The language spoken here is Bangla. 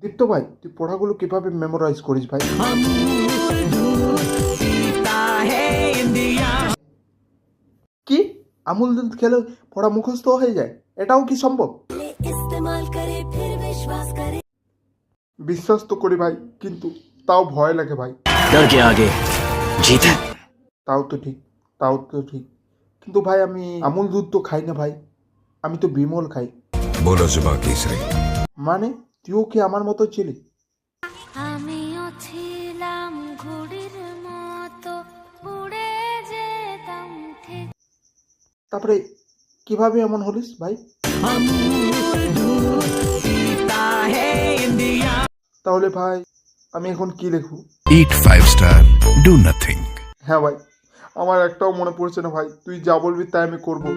দীপ্ত ভাই, তুই পড়াগুলো কিভাবে মেমোরাইজ করিস ভাই? কি? আমুল দুধ খেলে পড়া মুখস্থ হয়ে যায়? এটাও কি সম্ভব? বিশ্বাস তো করি ভাই, কিন্তু তাও ভয় লাগে ভাই। डर के आगे जीत है। তাও তো ঠিক, তাও তো ঠিক। কিন্তু ভাই আমি আমুল দুধ তো খাই না ভাই, আমি তো বিমল খাই। बोलो जुबा केसरी। মানে তুইও কি আমার মতো ছিলি? আমিও ছিলাম ঘুড়ির মতো উড়ে যেতাম ঠিক। তারপরে কিভাবে এমন হলিস ভাই? তাহলে ভাই আমি এখন কি লিখবো? Eat 5 star, do nothing। হ্যাঁ ভাই, আমার একটাও মনে পড়ছে না ভাই, তুই যা বলবি তাই আমি করবো।